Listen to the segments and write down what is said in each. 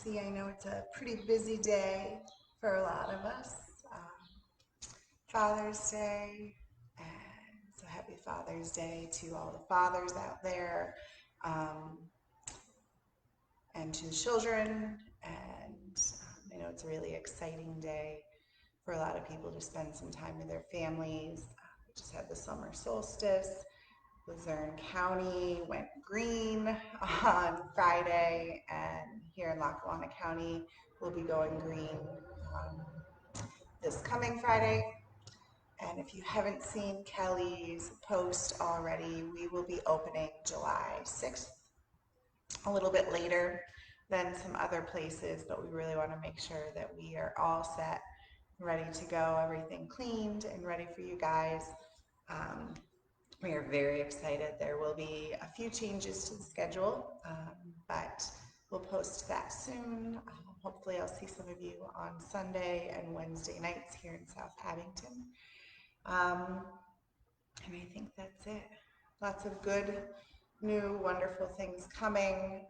Lindsey. I know it's a pretty busy day for a lot of us. Father's Day, and so happy Father's Day to all the fathers out there, um, and to the children. And I know it's a really exciting day for a lot of people to spend some time with their families. We just had the summer solstice. Luzerne County went green on Friday, and here in Lackawanna County, we'll be going green um, this coming Friday. And if you haven't seen Kelly's post already, we will be opening July 6th, a little bit later than some other places, but we really want to make sure that we are all set, ready to go, everything cleaned and ready for you guys. We are very excited. There will be a few changes to the schedule, but we'll post that soon. Hopefully I'll see some of you on Sunday and Wednesday nights here in South Abington. And I think that's it. Lots of good, new, wonderful things coming,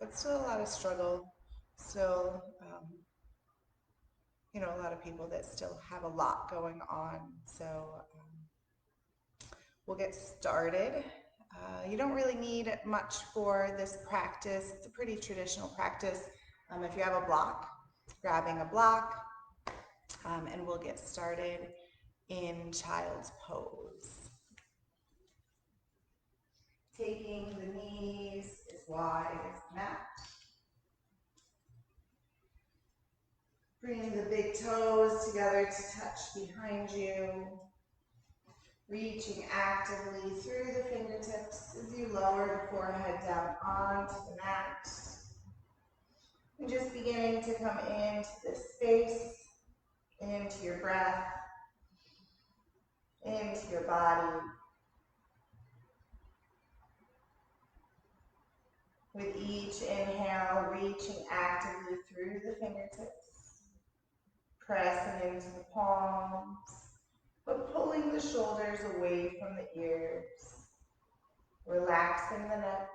but still a lot of struggle. Still, a lot of people that still have a lot going on. So we'll get started. You don't really need much for this practice. It's a pretty traditional practice. If you have a block, grabbing a block, and we'll get started in child's pose. Taking the knees as wide as the mat. Bringing the big toes together to touch behind you. Reaching actively through the fingertips as you lower the forehead down onto the mat. And just beginning to come into this space, into your breath, into your body. With each inhale, reaching actively through the fingertips, pressing into the palms, but pulling the shoulders away from the ears, relaxing the neck.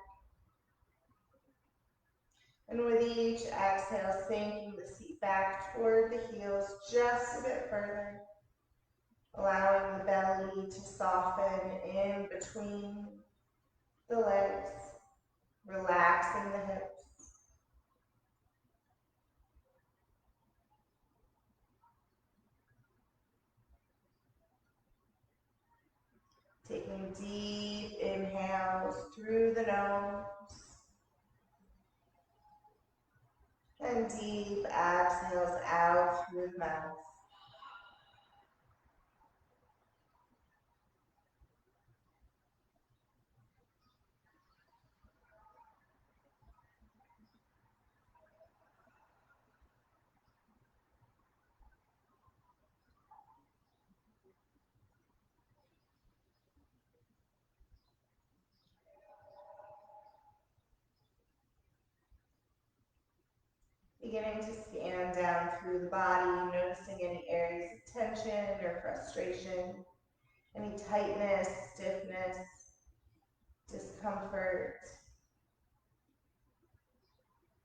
And with each exhale, sinking the seat back toward the heels just a bit further, allowing the belly to soften in between the legs, relaxing the hips. Taking deep inhales through the nose and deep exhales out through the mouth. Beginning to scan down through the body, noticing any areas of tension or frustration, any tightness, stiffness, discomfort.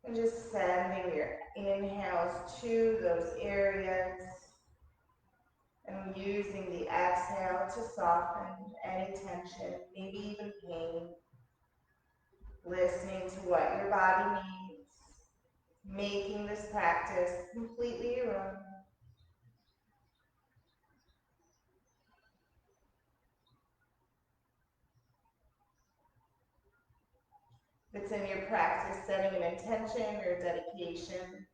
And just sending your inhales to those areas and using the exhale to soften any tension, maybe even pain. Listening to what your body needs, making this practice completely your own. If it's in your practice, setting an intention or dedication,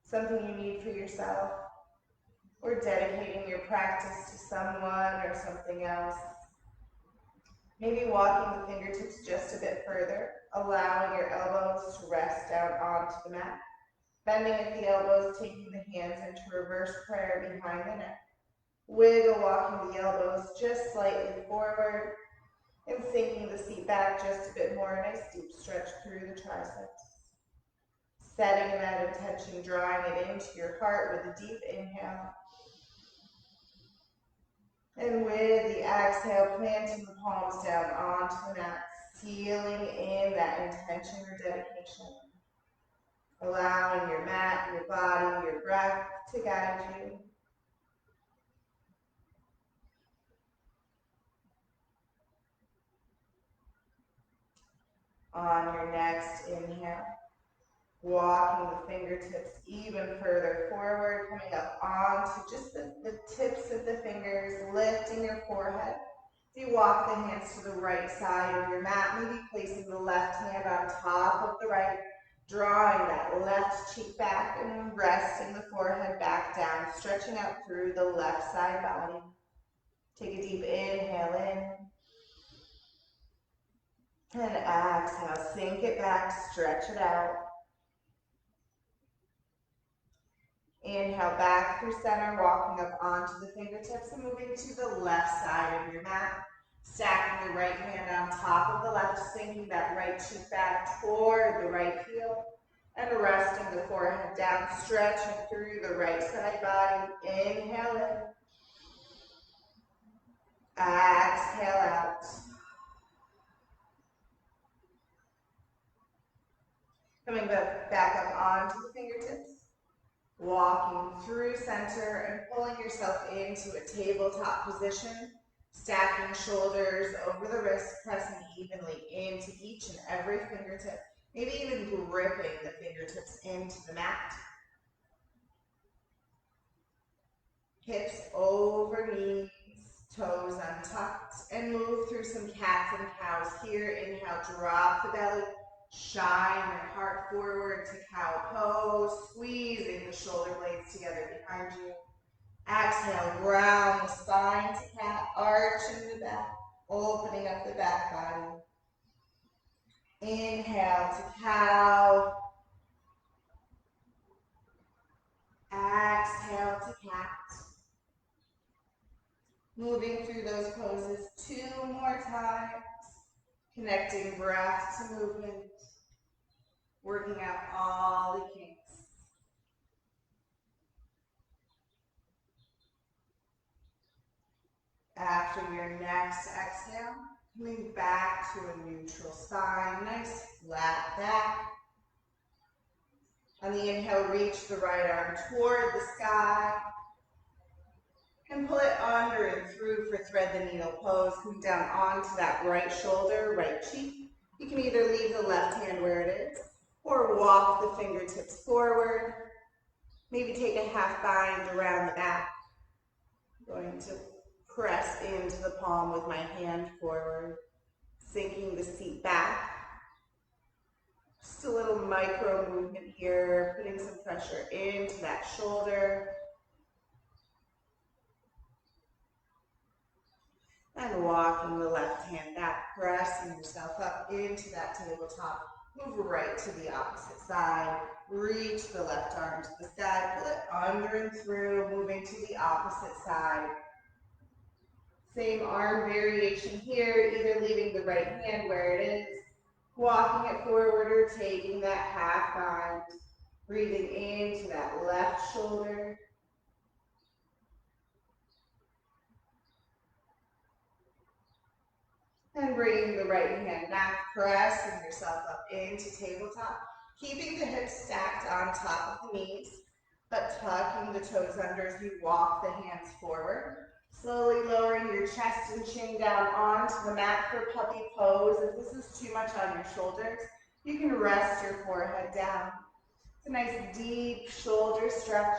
something you need for yourself, or dedicating your practice to someone or something else. Maybe walking the fingertips just a bit further, allowing your elbows to rest down onto the mat. Bending at the elbows, taking the hands into reverse prayer behind the neck. Wiggle walking the elbows just slightly forward and sinking the seat back just a bit more. A nice deep stretch through the triceps. Setting that intention, drawing it into your heart with a deep inhale. And with the exhale, planting the palms down onto the mat, sealing in that intention or dedication. allowing your mat, your body, your breath to guide you. On your next inhale, walking the fingertips even further forward, coming up onto just the tips of the fingers, lifting your forehead. As you walk the hands to the right side of your mat, maybe placing the left hand on top of the right, drawing that left cheek back and resting the forehead back down, stretching out through the left side body. Take a deep inhale in. And exhale, sink it back, stretch it out. Inhale back through center, walking up onto the fingertips and moving to the left side of your mat. Stacking the right hand on top of the left, sinking that right cheek back toward the right heel. And resting the forehead down, stretching through the right side body. Inhale in. Exhale out. Coming back up onto the fingertips. Walking through center and pulling yourself into a tabletop position. Stacking shoulders over the wrists, pressing evenly into each and every fingertip. Maybe even gripping the fingertips into the mat. Hips over knees, toes untucked, and move through some cats and cows here. Inhale, drop the belly. Shine your heart forward to cow pose, squeezing the shoulder blades together behind you. Exhale, round the spine to cat, arching the back, opening up the back body. Inhale to cow. Exhale to cat. Moving through those poses 2 more times, connecting breath to movement. Working out all the kinks. After your next exhale, coming back to a neutral spine, nice flat back. On the inhale, reach the right arm toward the sky. And pull it under and through for thread the needle pose. Come down onto that right shoulder, right cheek. You can either leave the left hand where it is, or walk the fingertips forward. Maybe take a half bind around the back. I'm going to press into the palm with my hand forward, sinking the seat back. Just a little micro movement here, putting some pressure into that shoulder. And walking the left hand back, pressing yourself up into that tabletop. Move right to the opposite side. Reach the left arm to the sky. Pull it under and through, moving to the opposite side. Same arm variation here, either leaving the right hand where it is, walking it forward, or taking that half bind. Breathing into that left shoulder. And bringing the right hand back, pressing yourself up into tabletop, keeping the hips stacked on top of the knees, but tucking the toes under as you walk the hands forward. Slowly lowering your chest and chin down onto the mat for puppy pose. If this is too much on your shoulders, you can rest your forehead down. It's a nice deep shoulder stretch.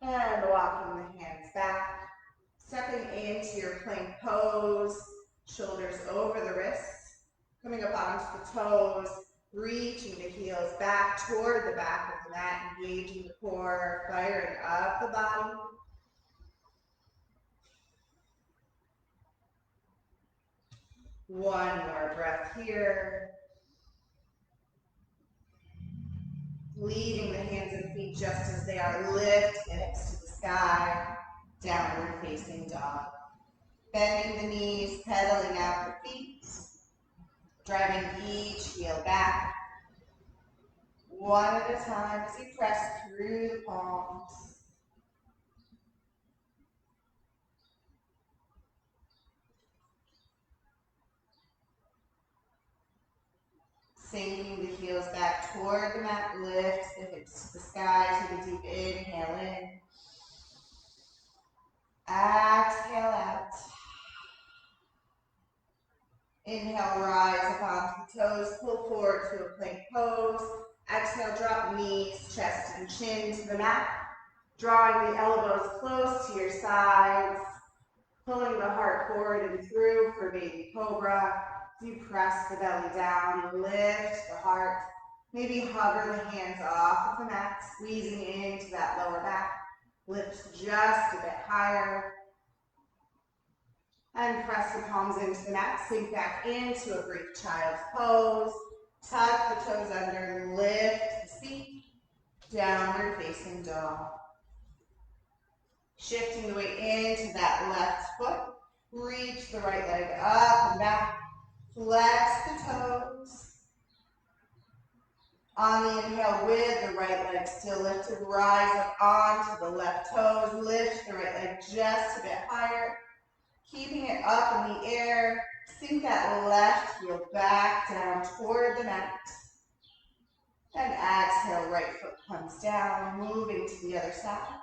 And walking the hands back, stepping into your plank pose, shoulders over the wrists, coming up onto the toes, reaching the heels back toward the back of the mat, engaging the core, firing up the body. One more breath here. Leaving the hands and feet just as they are. Lift hips to the sky. Downward facing dog. Bending the knees, pedaling out the feet. Driving each heel back. One at a time as you press through the palms. Sinking the heels back toward the mat, lift the hips to the sky, take a deep inhale in. Exhale out. Inhale, rise up onto the toes, pull forward to a plank pose. Exhale, drop knees, chest and chin to the mat. Drawing the elbows close to your sides. Pulling the heart forward and through for baby cobra. You press the belly down, lift the heart. Maybe hover the hands off of the mat, squeezing into that lower back. Lift just a bit higher. And press the palms into the mat, sink back into a brief child's pose. Tuck the toes under, lift the feet. Downward facing dog. Shifting the weight into that left foot. Reach the right leg up and back. Flex the toes. On the inhale, with the right leg still lifted, rise up onto the left toes. Lift the right leg just a bit higher. Keeping it up in the air. Sink that left heel back down toward the mat. And exhale, right foot comes down, moving to the other side.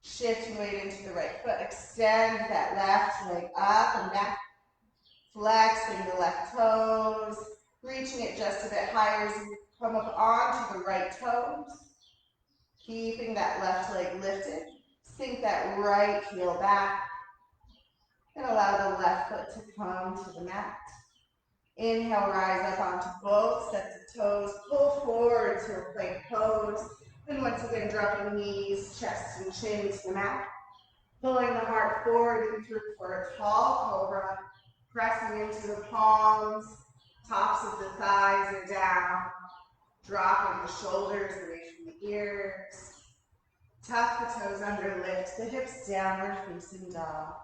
Shift weight into the right foot. Extend that left leg up and back. Flexing the left toes. Reaching it just a bit higher as you come up onto the right toes. Keeping that left leg lifted. Sink that right heel back. And allow the left foot to come to the mat. Inhale, rise up onto both sets of toes. Pull forward to a plank pose. And once again, dropping knees, chest, and chin to the mat. Pulling the heart forward and through for a tall cobra. Pressing into the palms. Tops of the thighs are down. Dropping the shoulders away from the ears. Tuck the toes under, lift the hips, downward facing dog.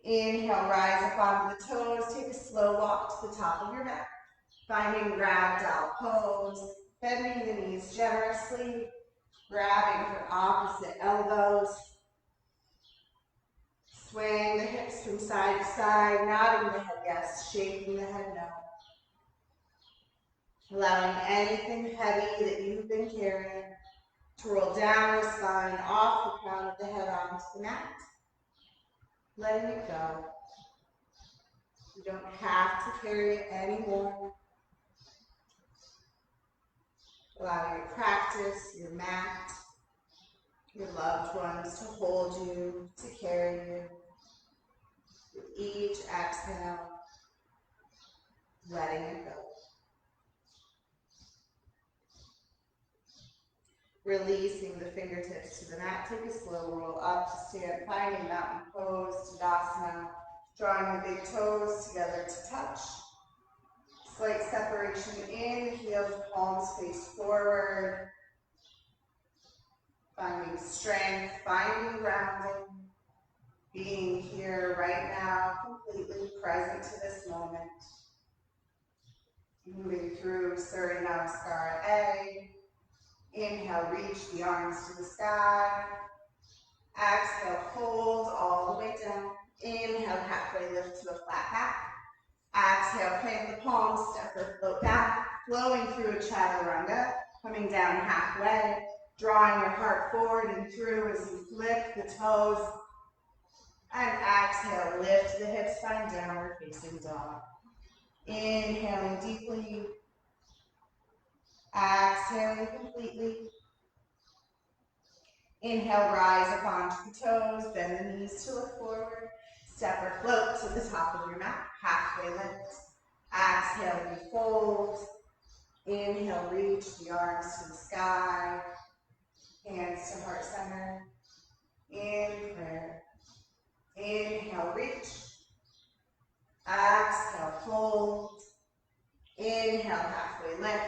Inhale, rise up onto the toes. Take a slow walk to the top of your mat. Finding ragdoll pose. Bending the knees generously. Grabbing for opposite elbows. Swaying the hips from side to side. Nodding the head yes. Shaking the head no. Allowing anything heavy that you've been carrying to roll down the spine, off the crown of the head onto the mat. Letting it go. You don't have to carry it anymore. Allow your practice, your mat, your loved ones to hold you, to carry you. With each exhale, letting it go. Releasing the fingertips to the mat. Take a slow roll up to stand, finding mountain pose, Tadasana. Drawing the big toes together to touch. Slight separation in the heels, palms face forward. Finding strength, finding grounding. Being here right now, completely present to this moment. Moving through Surya Namaskara A. Inhale, reach the arms to the sky. Exhale, fold all the way down. Inhale, halfway lift to a flat back. Exhale, plant the palms, step or float back. Flowing through a chaturanga, coming down halfway. Drawing your heart forward and through as you flip the toes. And exhale, lift the hips, find downward facing dog. Inhaling deeply. Exhaling completely. Inhale, rise up onto the toes, bend the knees to look forward. Step or float to the top of your mat, halfway lift. Exhale, you fold. Inhale, reach the arms to the sky. Hands to heart center. In prayer. Inhale, reach. Exhale, fold. Inhale, halfway lift.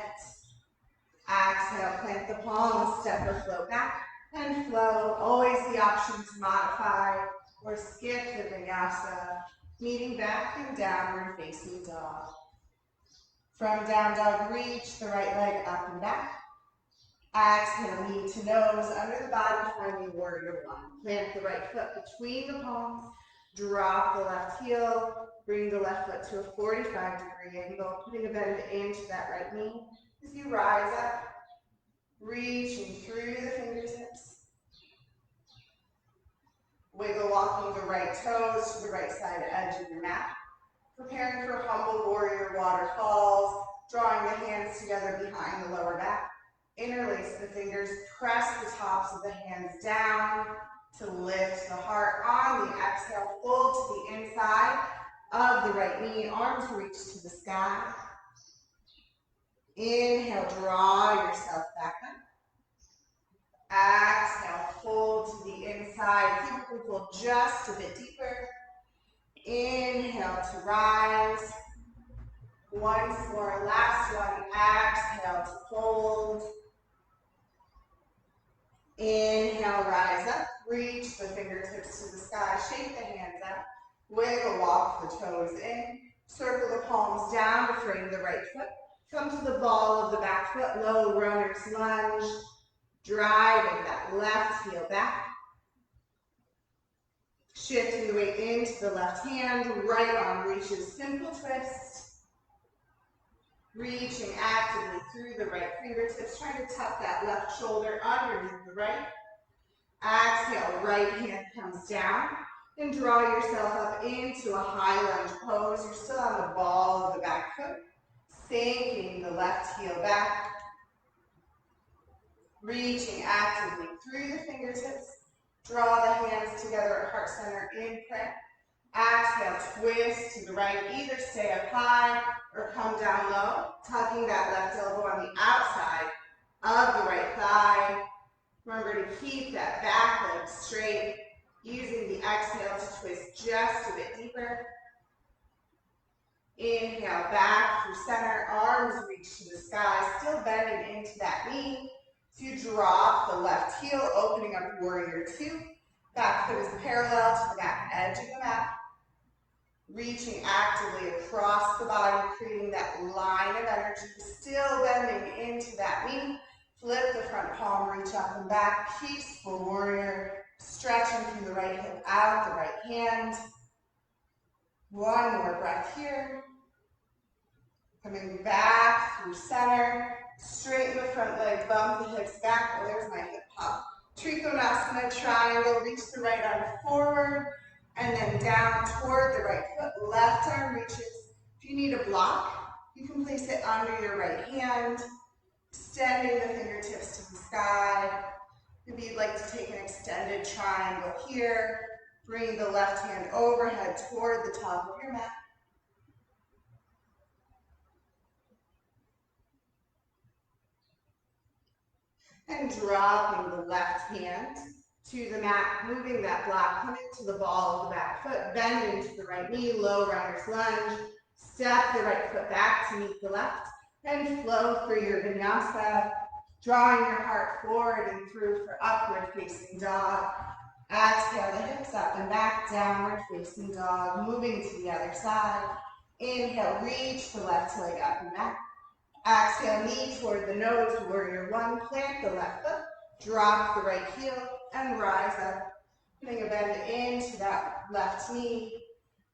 Exhale, plant the palms, step or float back, and flow. Always the option to modify or skip the vinyasa, meeting back and downward facing dog. From down dog, reach the right leg up and back. Exhale, knee to nose, under the body, finding warrior one. Plant the right foot between the palms, Drop the left heel, bring the left foot to a 45-degree angle, putting a bend into that right knee. As you rise up, reaching through the fingertips. Wiggle walking the right toes to the right side edge of your mat. Preparing for humble warrior waterfalls, drawing the hands together behind the lower back. Interlace the fingers, press the tops of the hands down to lift the heart. On the exhale, fold to the inside of the right knee, arms reach to the sky. Inhale, draw yourself back up. Exhale, fold to the inside. See if you can fold just a bit deeper. Inhale to rise. Once more, last one. Exhale to fold. Inhale, rise up. Reach the fingertips to the sky. Shake the hands up. Wiggle, walk the toes in. Circle the palms down to frame the right foot. Come to the ball of the back foot. Low runner's lunge. Driving that left heel back. Shifting the weight into the left hand. Right arm reaches. Simple twist. Reaching actively through the right fingertips. Trying to tuck that left shoulder underneath the right. Exhale, right hand comes down. And draw yourself up into a high lunge pose. You're still on the ball of the back foot. Sinking the left heel back. Reaching actively through the fingertips. Draw the hands together at heart center in prayer. Exhale, twist to the right. Either stay up high or come down low. Tucking that left elbow on the outside of the right thigh. Remember to keep that back leg straight. Using the exhale to twist just a bit deeper. Inhale, back through center. Arms reach to the sky. Still bending into that knee. So you drop the left heel, opening up warrior two. Back foot is parallel to the back edge of the mat. Reaching actively across the body, creating that line of energy. Still bending into that knee. Flip the front palm, reach up and back. Peaceful warrior. Stretching from the right hip out, the right hand. One more breath here. Coming back through center. Straighten the front leg, bump the hips back. Oh, there's my hip hop. Trikonasana triangle. Reach the right arm forward and then down toward the right foot. Left arm reaches. If you need a block, you can place it under your right hand. Extending the fingertips to the sky. Maybe you'd like to take an extended triangle here. Bring the left hand overhead toward the top of your mat. And dropping the left hand to the mat, moving that block, come into the ball of the back foot, bend into the right knee, low runner's lunge. Step the right foot back to meet the left, and flow through your vinyasa, drawing your heart forward and through for upward facing dog. Exhale the hips up and back, downward facing dog, moving to the other side. Inhale, reach the left leg up and back. Exhale, knee toward the nose, warrior one. Plant the left foot, drop the right heel, and rise up. Putting a bend into that left knee.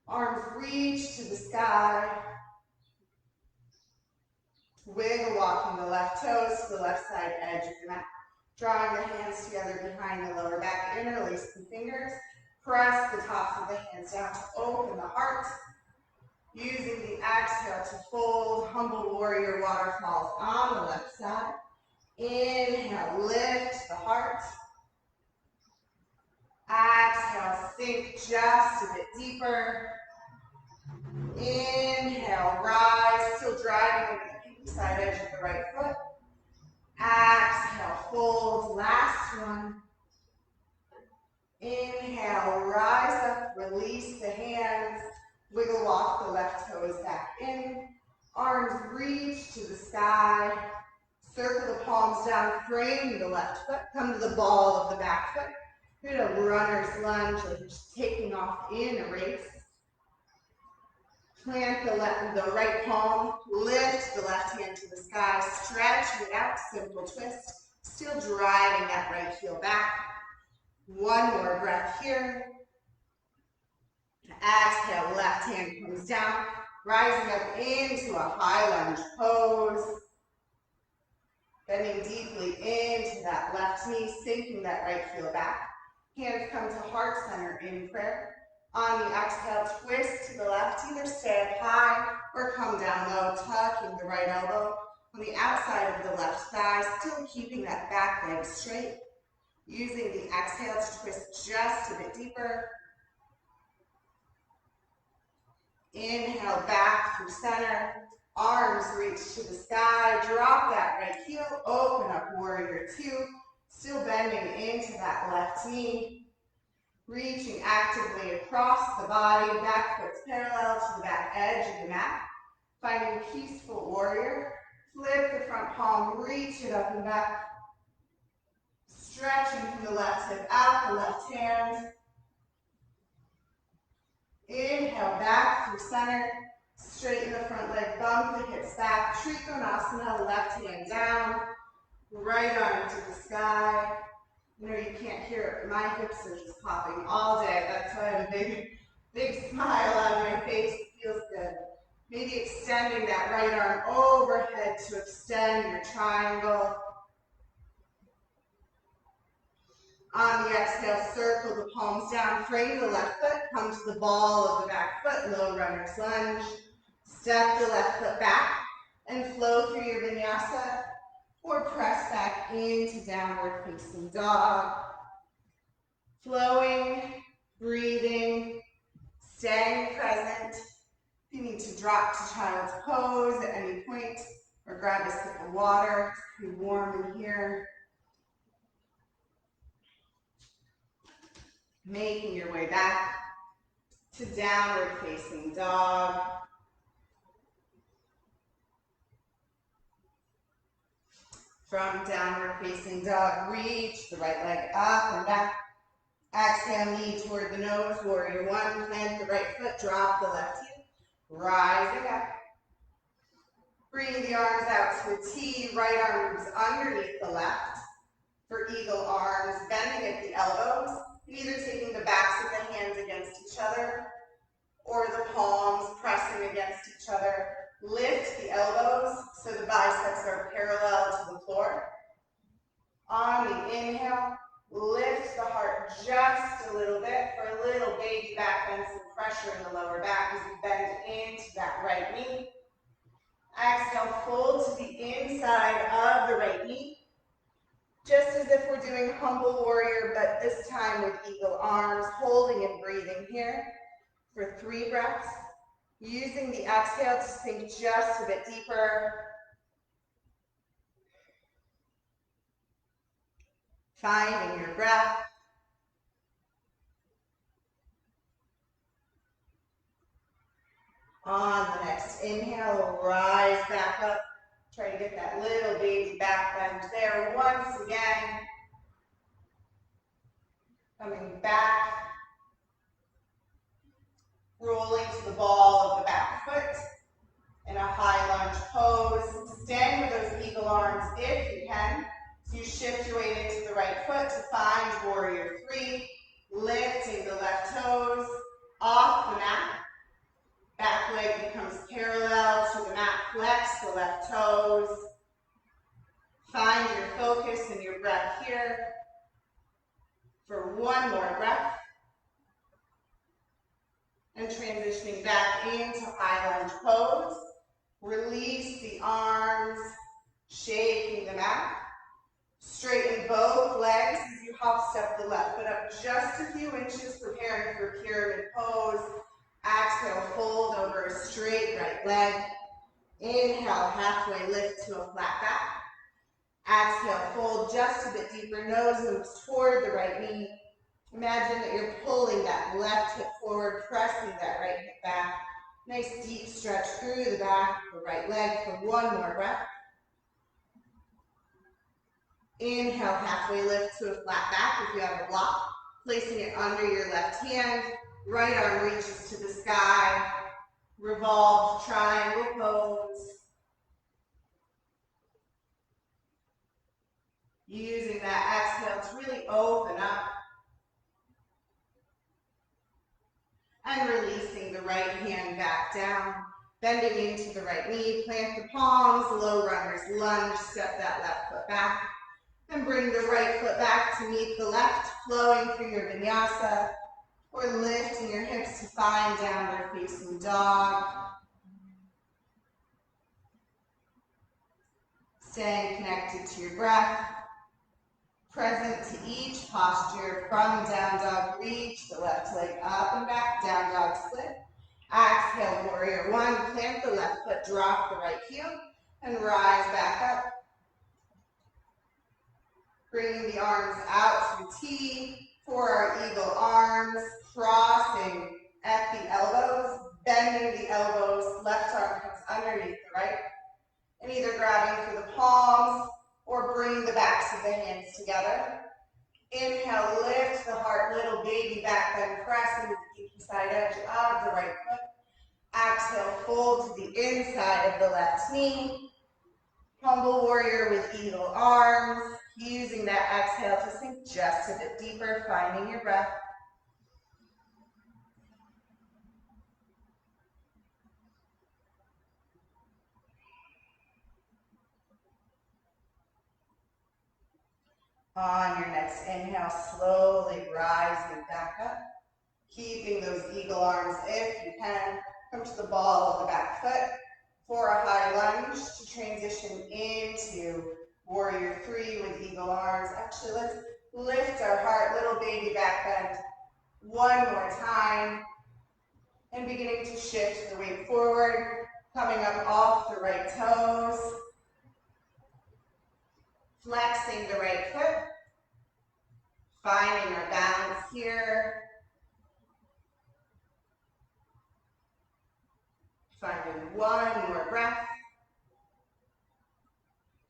Arms reach to the sky. Wiggle walking the left toes to the left side edge of the mat. Drawing the hands together behind the lower back. Interlace the fingers. Press the tops of the hands down to open the heart. Using the exhale to fold, humble warrior waterfalls on the left side. Inhale, lift the heart. Exhale, sink just a bit deeper. Inhale, rise, still driving over the pinky side edge of the right foot. Exhale, fold, last one. Inhale, rise up, release the hands. Wiggle walk the left toes back in. Arms reach to the sky. Circle the palms down, frame the left foot. Come to the ball of the back foot. Hit a runner's lunge, like you're just taking off in a race. Plant the right palm. Lift the left hand to the sky. Stretch it out, simple twist. Still driving that right heel back. One more breath here. Exhale, left hand comes down, rising up into a high lunge pose. Bending deeply into that left knee, sinking that right heel back. Hands come to heart center in prayer. On the exhale, twist to the left, either stay up high or come down low, tucking the right elbow on the outside of the left thigh, still keeping that back leg straight. Using the exhale to twist just a bit deeper. Inhale back through center. Arms reach to the sky. Drop that right heel. Open up warrior two. Still bending into that left knee. Reaching actively across the body. Back foot's parallel to the back edge of the mat. Finding peaceful warrior. Flip the front palm. Reach it up and back. Stretching from the left hip out, the left hand. Inhale back through center. Straighten the front leg, bump the hips back. Trikonasana, left hand down. Right arm to the sky. You know you can't hear it, but my hips are just popping all day. That's why I have a big smile on my face. It feels good. Maybe extending that right arm overhead to extend your triangle. On the exhale, circle the palms down, frame the left foot, come to the ball of the back foot, low runner's lunge. Step the left foot back and flow through your vinyasa, or press back into downward facing dog. Flowing, breathing, staying present. If you need to drop to child's pose at any point, or grab a sip of water, it's pretty warm in here. Making your way back to downward facing dog. From downward facing dog, reach the right leg up and back. Exhale, knee toward the nose, warrior one. Plant the right foot, drop the left heel. Rising up. Bring the arms out to a T. Right arm moves underneath the left. For eagle arms, bending at the elbows. Either taking the backs of the hands against each other or the palms pressing against each other. Lift the elbows so the biceps are parallel to the floor. On the inhale, lift the heart just a little bit for a little baby back bend, some pressure in the lower back as you bend into that right knee. Exhale, fold to the inside of the right knee. Just as if we're doing humble warrior, but this time with eagle arms, holding and breathing here for 3 breaths. Using the exhale to sink just a bit deeper. Finding your breath. On the next inhale, rise back up. Try to get that little baby back bend there once again. Coming back. Rolling to the ball of the back foot in a high lunge pose. Stand with those eagle arms if you can. So you shift your weight into the right foot to find warrior 3. Lifting the left toes off the mat. Back leg becomes parallel to the mat. Flex the left toes. Find your focus and your breath here. For 1 more breath. And transitioning back into high lunge pose. Release the arms, shaking them out. Straighten both legs as you hop step the left foot up just a few inches, preparing for pyramid pose. Exhale, fold over a straight right leg. Inhale, halfway lift to a flat back. Exhale, fold just a bit deeper. Nose moves toward the right knee. Imagine that you're pulling that left hip forward, pressing that right hip back. Nice deep stretch through the back of the right leg for 1 more breath. Inhale, halfway lift to a flat back if you have a block. Placing it under your left hand. Right arm reaches to the sky. Revolve triangle pose. Using that exhale to really open up. And release. and back down. Bending into the right knee, plant the palms, low runners lunge, step that left foot back, and bring the right foot back to meet the left, flowing through your vinyasa, or lifting your hips to find downward facing dog. Staying connected to your breath, present to each posture. From down dog, reach the left leg up and back, down dog split. Exhale, warrior one, plant the left foot, drop the right heel, and rise back up. Bringing the arms out to T for our eagle arms, crossing at the elbows, bending the elbows, left arm comes underneath the right, and either grabbing through the palms or bring the backs of the hands together. Inhale, lift the heart, little baby back bend, press into the pinky side edge of the right foot. Exhale, fold to the inside of the left knee. Humble warrior with eagle arms. Using that exhale to sink just a bit deeper, finding your breath. On your next inhale, slowly rising back up. Keeping those eagle arms if you can. Come to the ball of the back foot for a high lunge to transition into warrior three with eagle arms. Actually, let's lift our heart, little baby back bend. One more time. And beginning to shift the weight forward, coming up off the right toes. Flexing the right foot. Finding our balance here. Finding one more breath.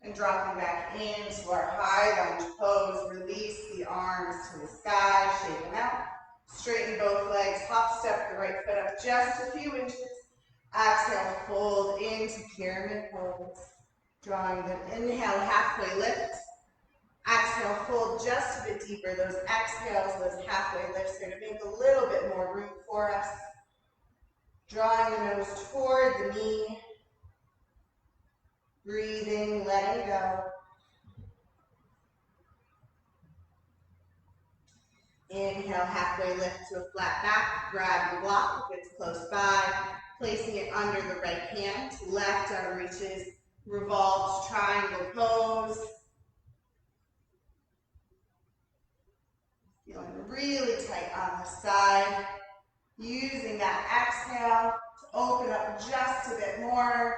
And dropping back into our high lunge pose. Release the arms to the sky, shake them out. Straighten both legs, hop step the right foot up just a few inches. Exhale, fold into pyramid pose. Drawing the inhale, halfway lift. Exhale, fold just a bit deeper. Those exhales, those halfway lifts are going to make a little bit more room for us. Drawing the nose toward the knee. Breathing, letting go. Inhale, halfway lift to a flat back. Grab your block if it's close by. Placing it under the right hand. Left arm reaches, revolves, triangle pose. Feeling really tight on the side. Using that exhale to open up just a bit more.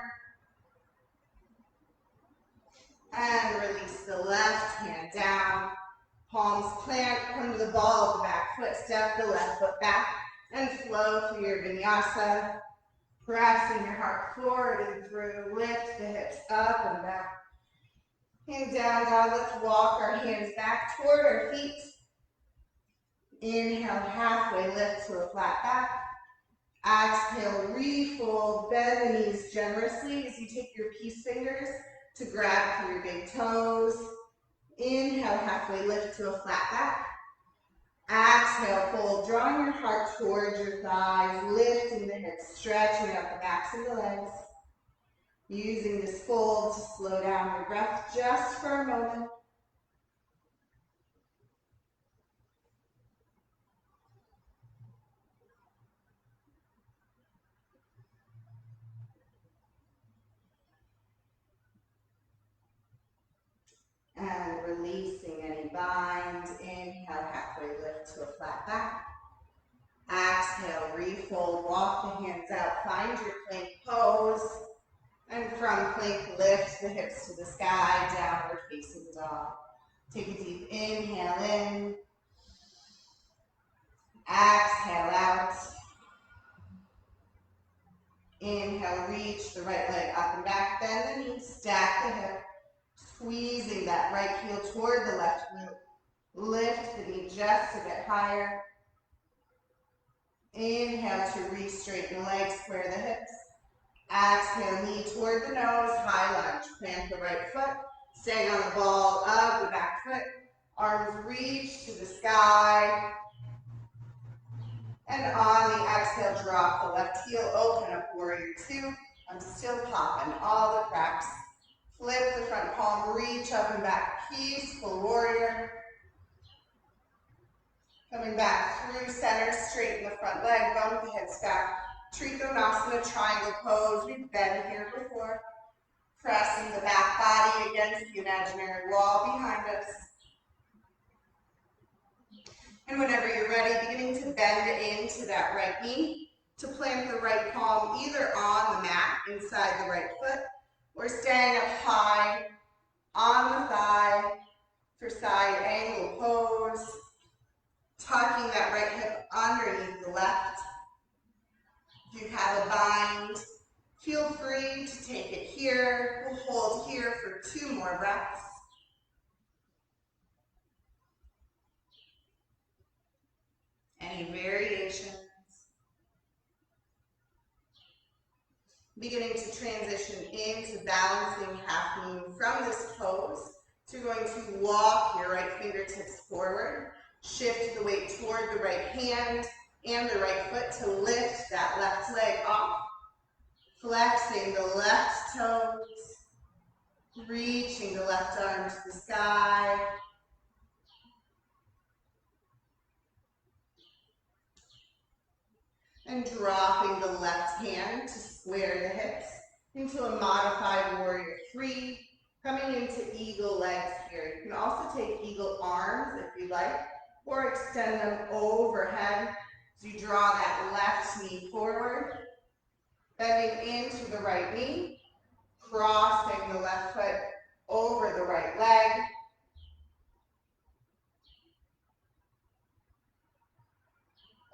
And release the left hand down. Palms plant, come to the ball of the back foot, step the left foot back, and flow through your vinyasa. Pressing your heart forward and through, lift the hips up and back. And down dog, let's walk our hands back toward our feet. Inhale, halfway lift to a flat back. Exhale, refold, bend the knees generously as you take your peace fingers to grab through your big toes. Inhale, halfway lift to a flat back. Exhale, fold, drawing your heart towards your thighs, lifting the hips, stretching out the backs of the legs. Using this fold to slow down your breath just for a moment. And releasing any bind. Inhale, halfway lift to a flat back. Exhale, refold, walk the hands out, find your plank pose. And from plank, lift the hips to the sky, downward facing dog. Take a deep inhale in. Exhale out. Inhale, reach the right leg up and back, bend the knee, stack the hip. Squeezing that right heel toward the left glute. Lift the knee just a bit higher. Inhale to re-straighten the legs, square the hips. Exhale, knee toward the nose, high lunge. Plant the right foot, staying on the ball of the back foot. Arms reach to the sky. And on the exhale, drop the left heel, open up warrior two. I'm still popping all the cracks. Flip the front palm, reach up and back, peaceful warrior. Coming back through center, straighten the front leg, bump the hips back. Trikonasana, triangle pose. We've been here before. Pressing the back body against the imaginary wall behind us. And whenever you're ready, beginning to bend into that right knee, to plant the right palm either on the mat inside the right foot, or staying up high on the thigh for side angle pose. Tucking that right hip underneath the left. If you have a bind, feel free to take it here. We'll hold here for 2 more breaths. Any variations? Beginning to transition into balancing half moon from this pose. So you're going to walk your right fingertips forward. Shift the weight toward the right hand and the right foot to lift that left leg off. Flexing the left toes. Reaching the left arm to the sky. And dropping the left hand to square the hips into a modified warrior three. Coming into eagle legs here. You can also take eagle arms if you like, or extend them overhead as you draw that left knee forward. Bending into the right knee, crossing the left foot over the right leg.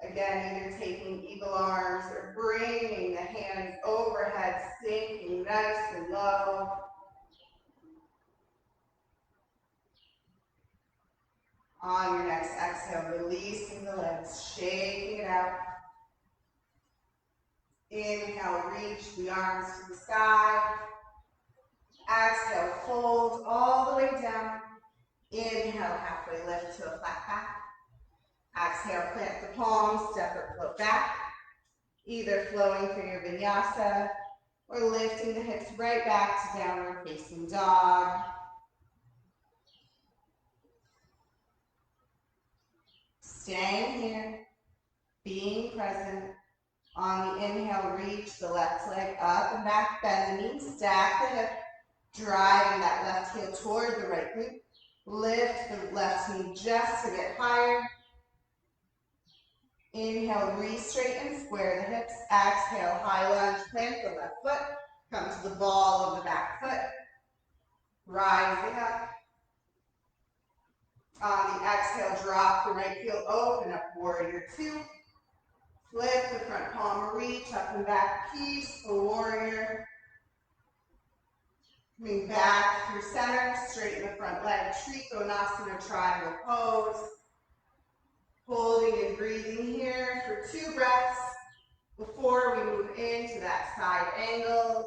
Again, either taking eagle arms or bringing the hands overhead, sinking nice and low. On your next exhale, releasing the legs, shaking it out. Inhale, reach the arms to the sky. Exhale, fold all the way down. Inhale, halfway lift to a flat back. Exhale, plant the palms, step or float back. Either flowing through your vinyasa or lifting the hips right back to downward facing dog. Staying here, being present. On the inhale, reach the left leg up and back, bend the knee, stack the hip, driving that left heel toward the right glute. Lift the left knee just a bit higher. Inhale, re-straighten, square the hips. Exhale, high lunge, plant the left foot. Come to the ball of the back foot. Rising up. On the exhale, drop the right heel, open up, warrior two. Flip the front palm, reach up and back, peaceful warrior. Coming back through center, straighten the front leg, Trikonasana, triangle pose. Holding and breathing here for 2 breaths before we move into that side angle.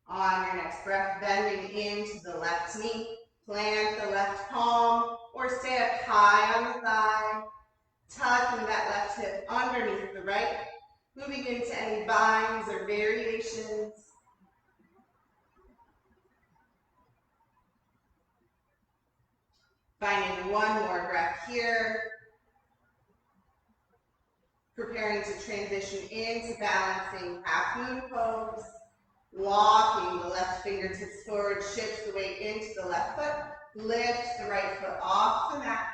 On your next breath, bending into the left knee. Plant the left palm or stay up high on the thigh. Tucking that left hip underneath the right. Moving into any binds or variations. Finding 1 more breath here. Preparing to transition into balancing half moon pose. Walking the left fingertips forward, shift the weight into the left foot. Lift the right foot off the mat.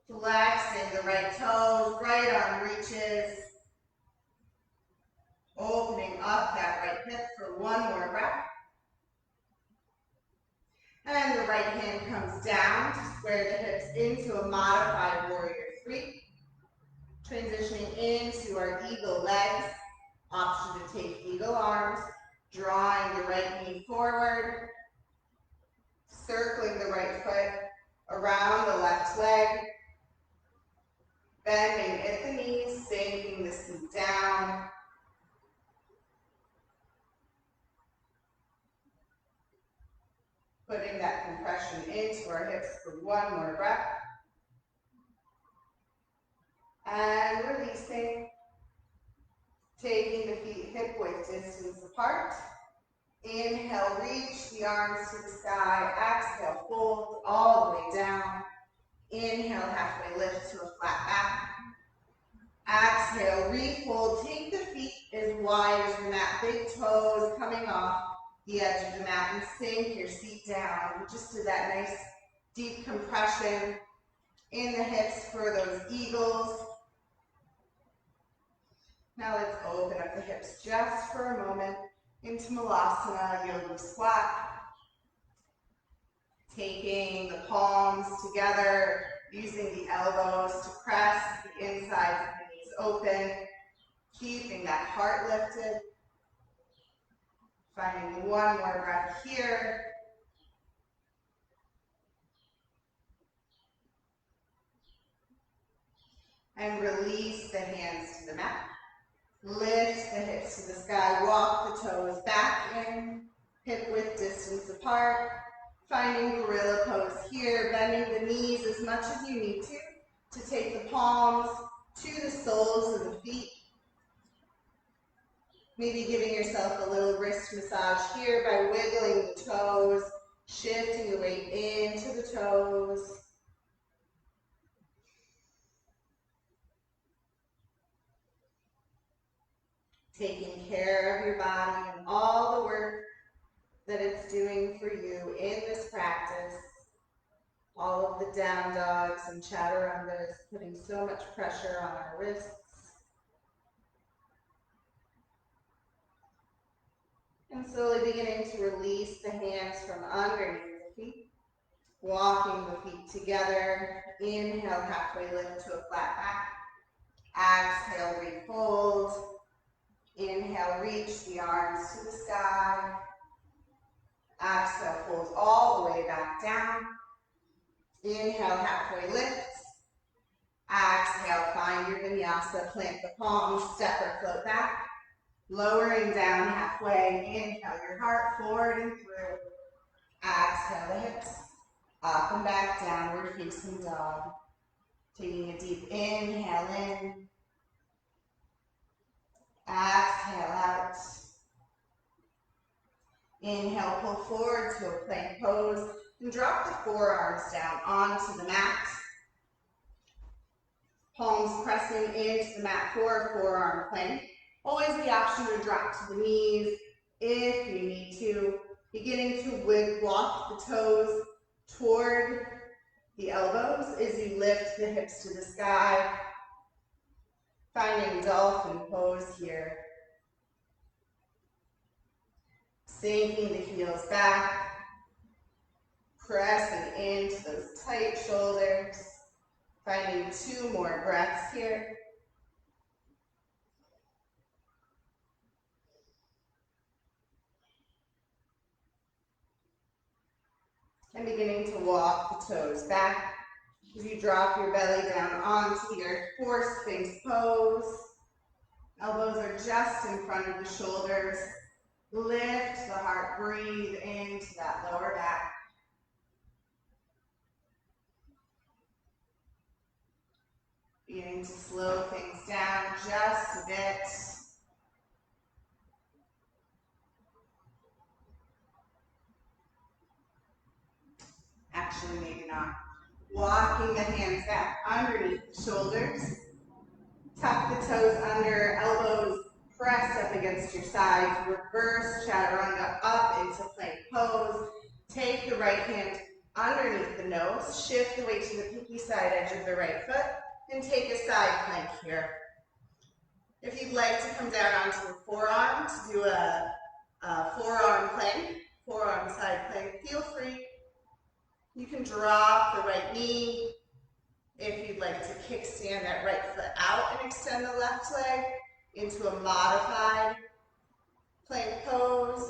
Flexing the right toes, right arm reaches. Opening up that right hip for 1 more breath. And the right hand comes down to square the hips into a modified warrior three. Transitioning into our eagle legs. Option to take eagle arms. Drawing the right knee forward. Circling the right foot around the left leg. Bending at the knees, sinking the seat down. Putting that compression into our hips for 1 more breath. And releasing. Taking the feet hip-width distance apart. Inhale, reach the arms to the sky. Exhale, fold all the way down. Inhale, halfway lift to a flat back. Exhale, refold. Take the feet as wide as the mat. Big toes coming off the edge of the mat, and sink your seat down. We just did that nice deep compression in the hips for those eagles. Now let's open up the hips just for a moment into Malasana, Yogi Squat. Taking the palms together, using the elbows to press the insides of the knees open, keeping that heart lifted. Finding one more breath here. And release the hands to the mat. Lift the hips to the sky, walk the toes back in, hip-width distance apart. Finding gorilla pose here, bending the knees as much as you need to take the palms to the soles of the feet. Maybe giving yourself a little wrist massage here by wiggling the toes, shifting the weight into the toes. Taking care of your body and all the work that it's doing for you in this practice. All of the down dogs and chaturangas putting so much pressure on our wrists. And slowly beginning to release the hands from underneath the feet. Walking the feet together. Inhale, halfway lift to a flat back. Exhale, refold. Inhale, reach the arms to the sky. Exhale, fold all the way back down. Inhale, halfway lift. Exhale, find your vinyasa. Plant the palms, step or float back. Lowering down halfway. Inhale your heart forward and through. Exhale the hips. Up and back, downward facing dog. Taking a deep inhale in. Exhale out. Inhale, pull forward to a plank pose and drop the forearms down onto the mat. Palms pressing into the mat for a forearm plank. Always the option to drop to the knees if you need to. Beginning to walk the toes toward the elbows as you lift the hips to the sky. Finding dolphin pose here. Sinking the heels back. Pressing into those tight shoulders. Finding 2 more breaths here. And beginning to walk the toes back as you drop your belly down onto the earth for Sphinx pose. Elbows are just in front of the shoulders. Lift the heart, breathe into that lower back. Beginning to slow things down just a bit. Actually, maybe not. Walking the hands back underneath the shoulders. Tuck the toes under, elbows press up against your sides. Reverse chaturanga up into plank pose. Take the right hand underneath the nose. Shift the weight to the pinky side edge of the right foot. And take a side plank here. If you'd like to come down onto the forearm to do a forearm plank, forearm side plank, feel free. You can drop the right knee. If you'd like to kickstand that right foot out and extend the left leg into a modified plank pose,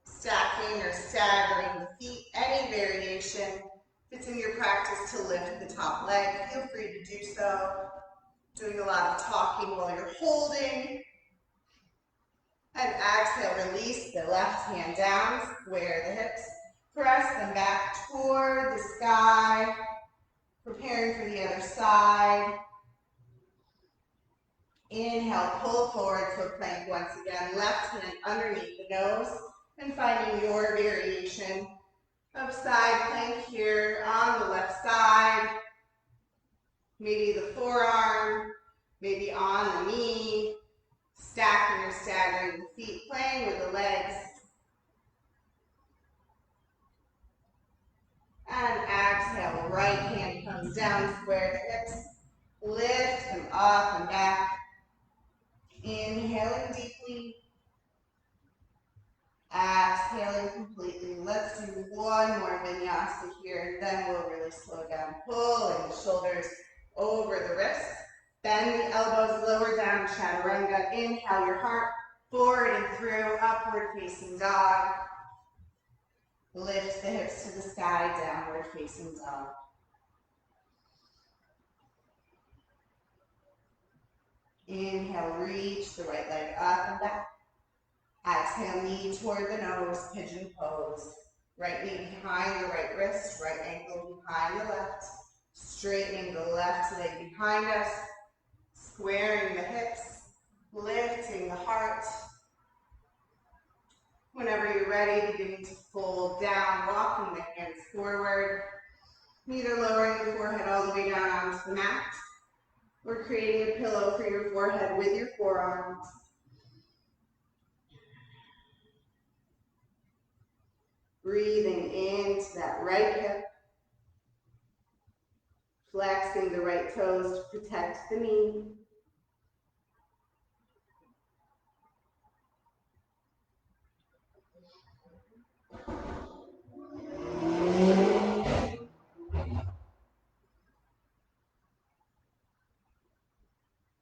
stacking or staggering the feet, any variation. If it's in your practice to lift the top leg, feel free to do so. Doing a lot of talking while you're holding. And exhale, release the left hand down, square the hips, press them back toward the sky, preparing for the other side. Inhale, pull forward to a plank once again. Left hand underneath the nose and finding your variation of side plank here on the left side. Maybe the forearm, maybe on the knee. Stacking or staggering the feet, playing with the legs. And exhale, right hand comes down, square the hips. Lift them up and back. Inhaling deeply. Exhaling completely. Let's do one more vinyasa here, and then we'll really slow down. Pulling the shoulders over the wrists. Bend the elbows, lower down, chaturanga. Inhale your heart forward and through, upward facing dog. Lift the hips to the sky, downward facing dog. Inhale, reach the right leg up and back. Exhale, knee toward the nose, pigeon pose. Right knee behind the right wrist, right ankle behind the left. Straightening the left leg behind us. Squaring the hips, lifting the heart. Whenever you're ready, beginning to fold down, walking the hands forward. Either lowering the forehead all the way down onto the mat, or creating a pillow for your forehead with your forearms. Breathing into that right hip. Flexing the right toes to protect the knee.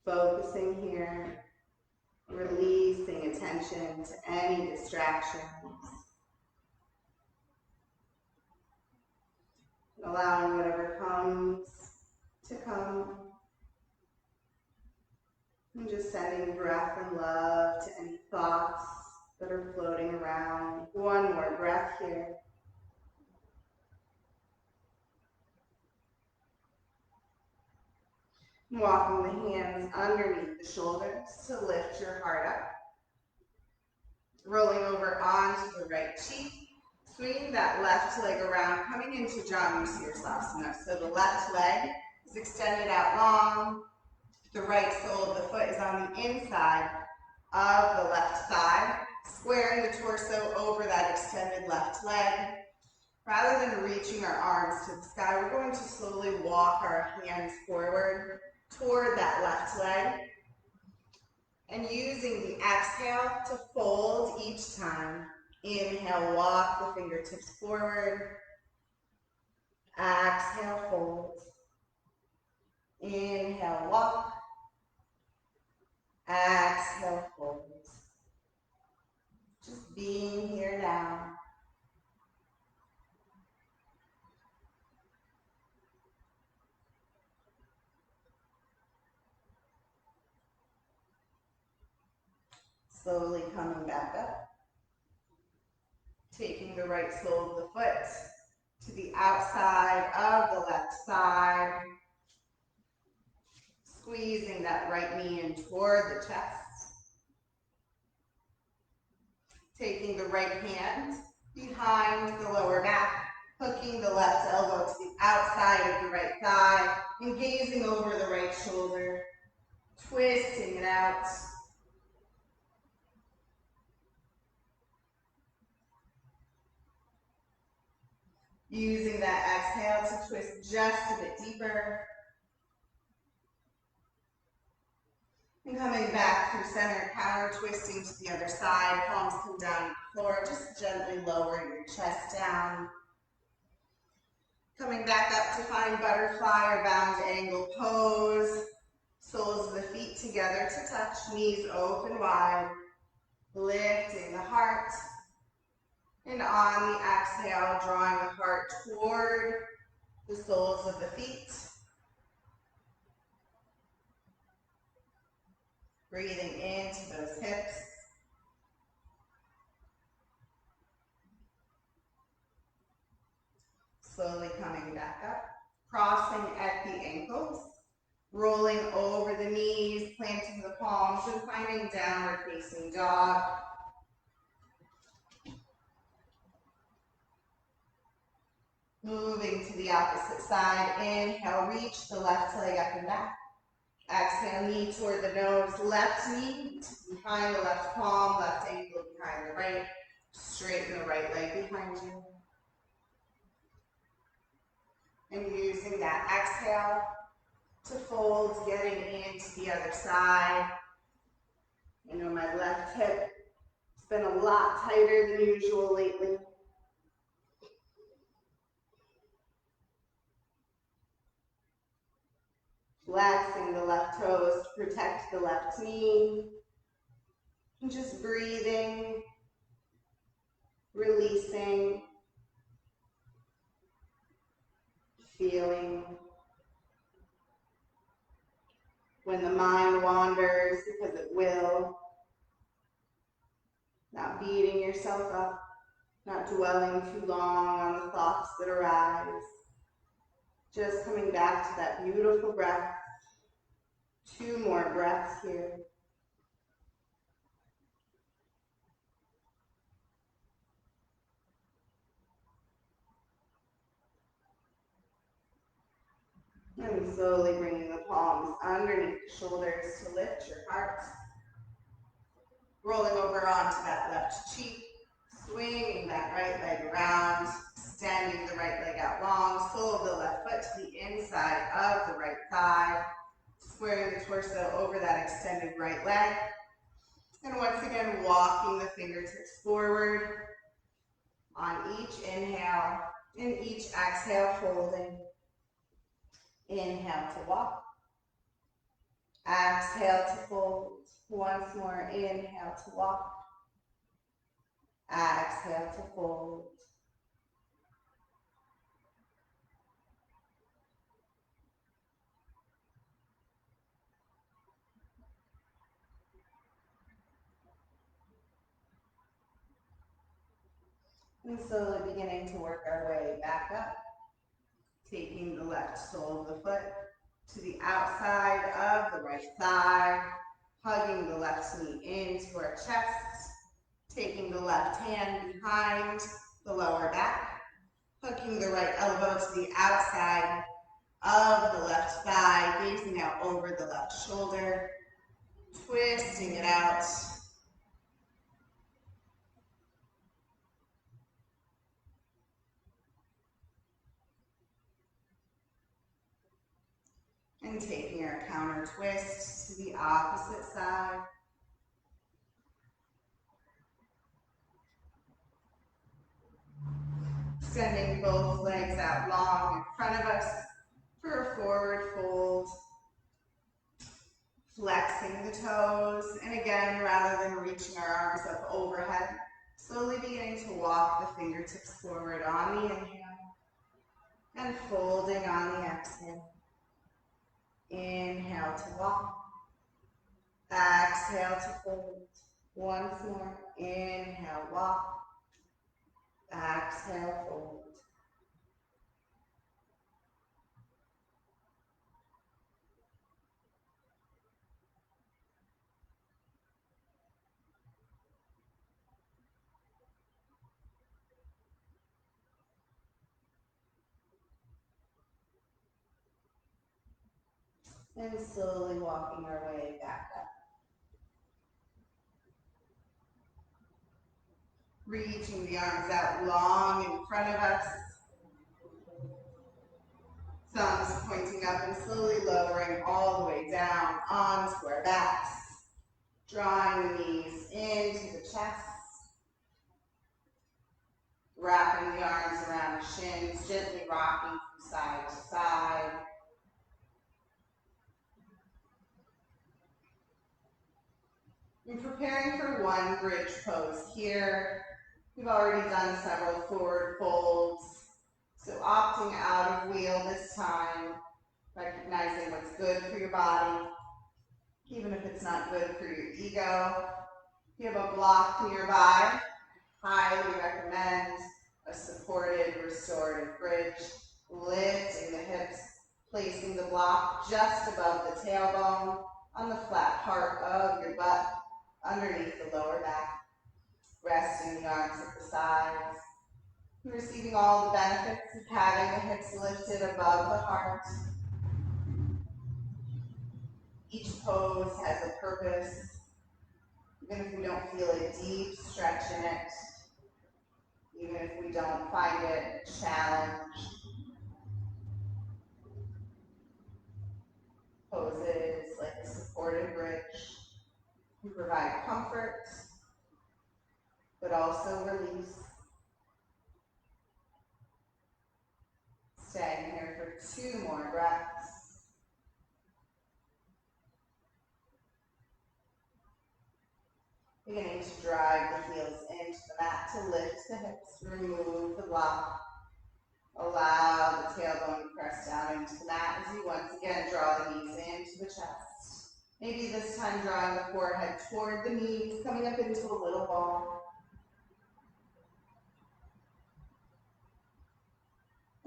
Focusing here, releasing attention to any distractions. Allowing whatever comes to come. And just sending breath and love to any thoughts that are floating around. One more breath here. Walking the hands underneath the shoulders to lift your heart up. Rolling over onto the right cheek. Swinging that left leg around, coming into Janu Sirsasana. So the left leg is extended out long. The right sole of the foot is on the inside of the left thigh. Squaring the torso over that extended left leg. Rather than reaching our arms to the sky, we're going to slowly walk our hands forward toward that left leg. And using the exhale to fold each time. Inhale, walk the fingertips forward. Exhale, fold. Inhale, walk. Exhale, fold. Just being here now. Slowly coming back up. Taking the right sole of the foot to the outside of the left side. Squeezing that right knee in toward the chest. Taking the right hand behind the lower back. Hooking the left elbow to the outside of the right thigh. And gazing over the right shoulder. Twisting it out. Using that exhale to twist just a bit deeper. And coming back through center, counter twisting to the other side. Palms come down to the floor. Just gently lower your chest down. Coming back up to find butterfly or bound angle pose. Soles of the feet together to touch. Knees open wide. Lifting the heart. And on the exhale, drawing the heart toward the soles of the feet. Breathing into those hips. Slowly coming back up. Crossing at the ankles. Rolling over the knees, planting the palms, and finding downward facing dog. Moving to the opposite side. Inhale, reach the left leg up and back. Exhale, knee toward the nose, left knee behind the left palm, left ankle behind the right. Straighten the right leg behind you. And using that exhale to fold, getting into the other side. I know my left hip has been a lot tighter than usual lately. Flexing the left toes to protect the left knee. And just breathing, releasing, feeling. When the mind wanders, because it will, not beating yourself up, not dwelling too long on the thoughts that arise. Just coming back to that beautiful breath. 2 more breaths here. And slowly bringing the palms underneath the shoulders to lift your heart. Rolling over onto that left cheek. Swinging that right leg around. Extending the right leg out long. Sole of the left foot to the inside of the right thigh. Squaring the torso over that extended right leg. And once again, walking the fingertips forward on each inhale. And each exhale, folding. Inhale to walk. Exhale to fold. Once more, inhale to walk. Exhale to fold. And slowly beginning to work our way back up. Taking the left sole of the foot to the outside of the right thigh. Hugging the left knee into our chest. Taking the left hand behind the lower back. Hooking the right elbow to the outside of the left thigh. Gazing out over the left shoulder. Twisting it out. And taking our counter twist to the opposite side. Extending both legs out long in front of us for a forward fold. Flexing the toes. And again, rather than reaching our arms up overhead, slowly beginning to walk the fingertips forward on the inhale and folding on the exhale. Inhale to walk. Exhale to fold. Once more. Inhale, walk. Exhale, fold. And slowly walking our way back up. Reaching the arms out long in front of us. Thumbs pointing up and slowly lowering all the way down onto our backs. Drawing the knees into the chest. Wrapping the arms around the shins, gently rocking from side to side. And preparing for one bridge pose here. We've already done several forward folds. So opting out of wheel this time, recognizing what's good for your body, even if it's not good for your ego. If you have a block nearby, highly recommend a supported restorative bridge, lifting the hips, Placing the block just above the tailbone on the flat part of your butt underneath the lower back. Resting the arms at the sides. And receiving all the benefits of having the hips lifted above the heart. Each pose has a purpose. Even if we don't feel a deep stretch in it, even if we don't find it a challenge, poses like a supported bridge can provide comfort, but also release. Staying here for 2 more breaths. Beginning to drive the heels into the mat to lift the hips, remove the block. Allow the tailbone to press down into the mat as you once again draw the knees into the chest. Maybe this time drawing the forehead toward the knees, coming up into a little ball.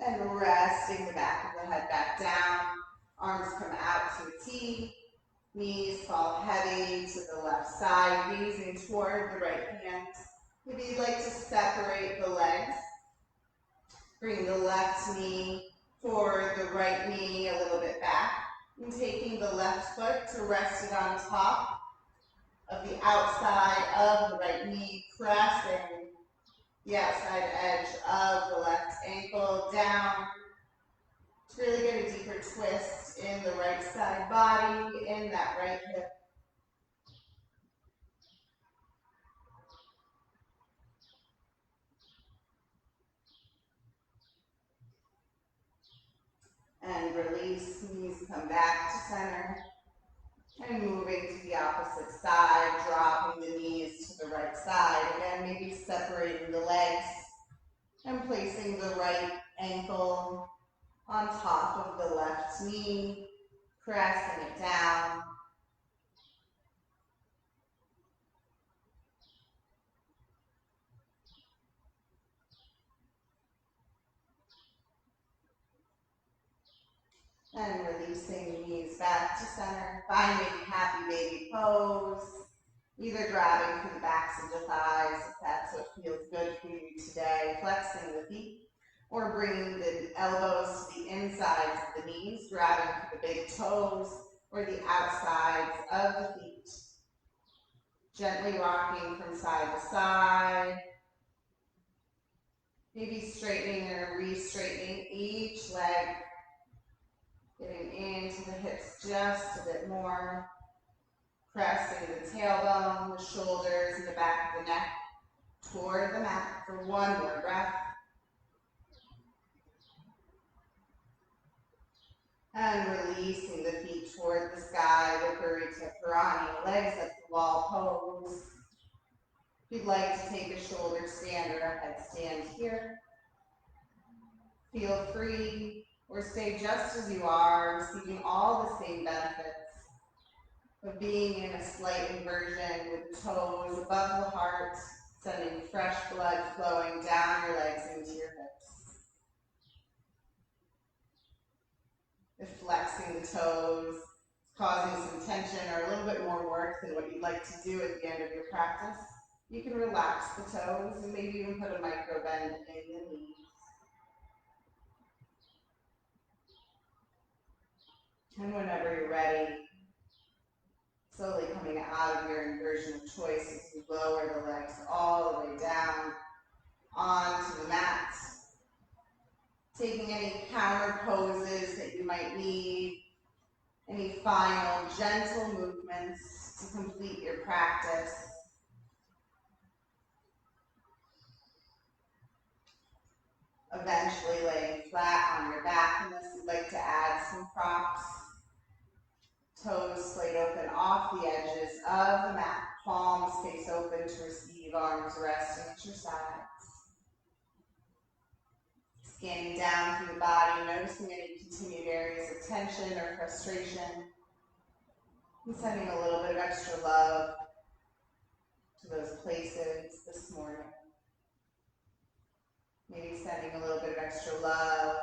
And resting the back of the head back down. Arms come out to a T. Knees fall heavy to the left side, gazing toward the right hand. Maybe you'd like to separate the legs. Bring the left knee toward the right knee a little bit back. And taking the left foot to rest it on top of the outside of the right knee, pressing the outside edge of the left ankle down. To really get a deeper twist in the right side body, in that right hip. And release, knees come back to center. And moving to the opposite side, dropping the knees to the right side. Again, maybe separating the legs and placing the right ankle on top of the left knee, pressing it down. And releasing knees back to center, finding happy baby pose, either grabbing for the backs of the thighs if that's what feels good for you today, flexing the feet, or bringing the elbows to the insides of the knees, grabbing for the big toes or the outsides of the feet. Gently rocking from side to side, maybe straightening or re-straightening each leg. Getting into the hips just a bit more. Pressing the tailbone, the shoulders, and the back of the neck toward the mat for 1 more breath. And releasing the feet toward the sky, Viparita Karani, legs up the wall pose. If you'd like to take a shoulder stand or a headstand here, feel free, or stay just as you are, receiving all the same benefits of being in a slight inversion with the toes above the heart, sending fresh blood flowing down your legs into your hips. If flexing the toes is causing some tension or a little bit more work than what you'd like to do at the end of your practice, you can relax the toes and maybe even put a micro bend in the knees. And whenever you're ready, slowly coming out of your inversion of choice as you lower the legs all the way down onto the mat. Taking any counter poses that you might need, any final gentle movements to complete your practice. Eventually laying flat on your back unless you'd like to add some props. Toes splayed open off the edges of the mat. Palms face open to receive, arms resting at your sides. Scanning down through the body, noticing any continued areas of tension or frustration. And sending a little bit of extra love to those places this morning. Maybe sending a little bit of extra love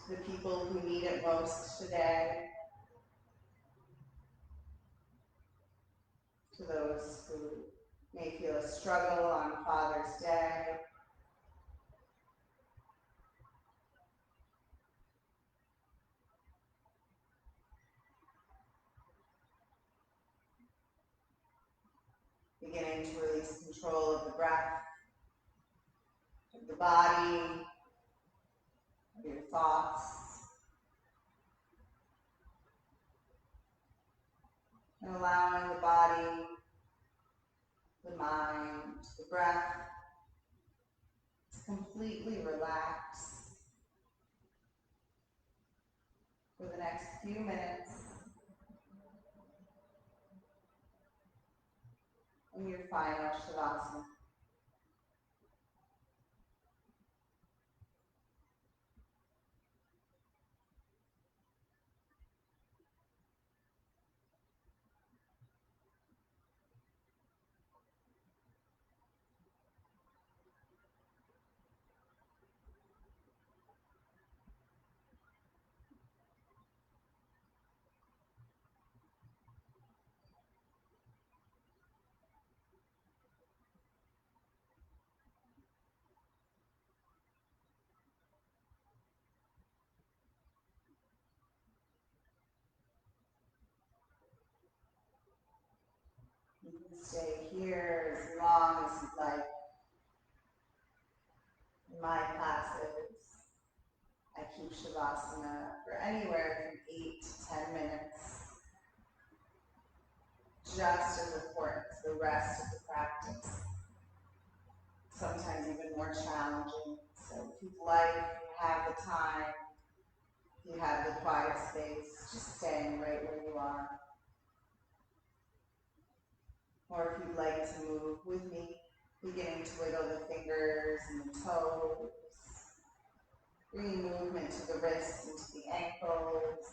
to to the people who need it most today, to those who may feel a struggle on Father's Day. Beginning to release control of the breath, of the body, of your thoughts, and allowing the body, the mind, the breath to completely relax for the next few minutes in your final Shavasana. You can stay here as long as you'd like. In my classes, I keep Shavasana for anywhere from 8 to 10 minutes, just as important as the rest of the practice. Sometimes even more challenging. So if you'd like, if you have the time, if you have the quiet space, just staying right where you are. Or if you'd like to move with me, beginning to wiggle the fingers and the toes, bringing movement to the wrists and to the ankles,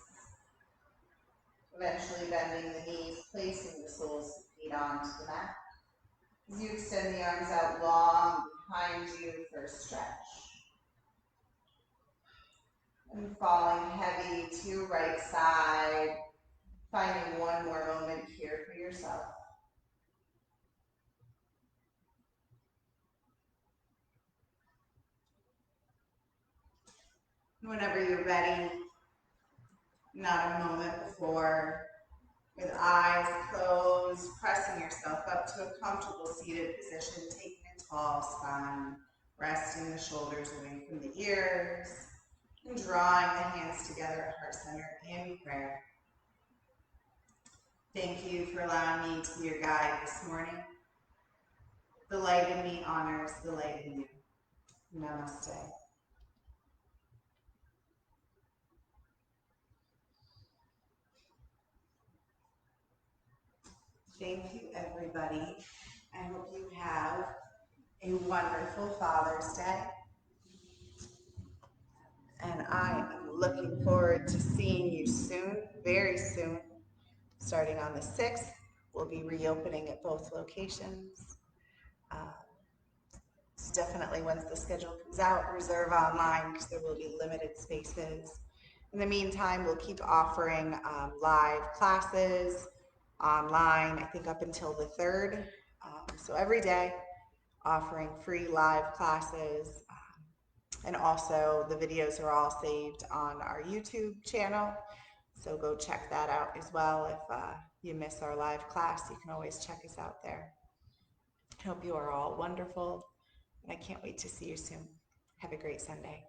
eventually bending the knees, placing the soles of the feet onto the mat. As you extend the arms out long behind you for a stretch. And falling heavy to your right side, finding one more moment here for yourself. Whenever you're ready, not a moment before, with eyes closed, pressing yourself up to a comfortable seated position, taking a tall spine, resting the shoulders away from the ears, and drawing the hands together at heart center in prayer. Thank you for allowing me to be your guide this morning. The light in me honors the light in you. Namaste. Thank you, everybody. I hope you have a wonderful Father's Day. And I am looking forward to seeing you soon, very soon. Starting on the 6th, we'll be reopening at both locations. So definitely once the schedule comes out, reserve online because there will be limited spaces. In the meantime, we'll keep offering live classes online, I think up until the 3rd. So every day, offering free live classes. And also the videos are all saved on our YouTube channel. So go check that out as well. If you miss our live class, you can always check us out there. I hope you are all wonderful, and I can't wait to see you soon. Have a great Sunday.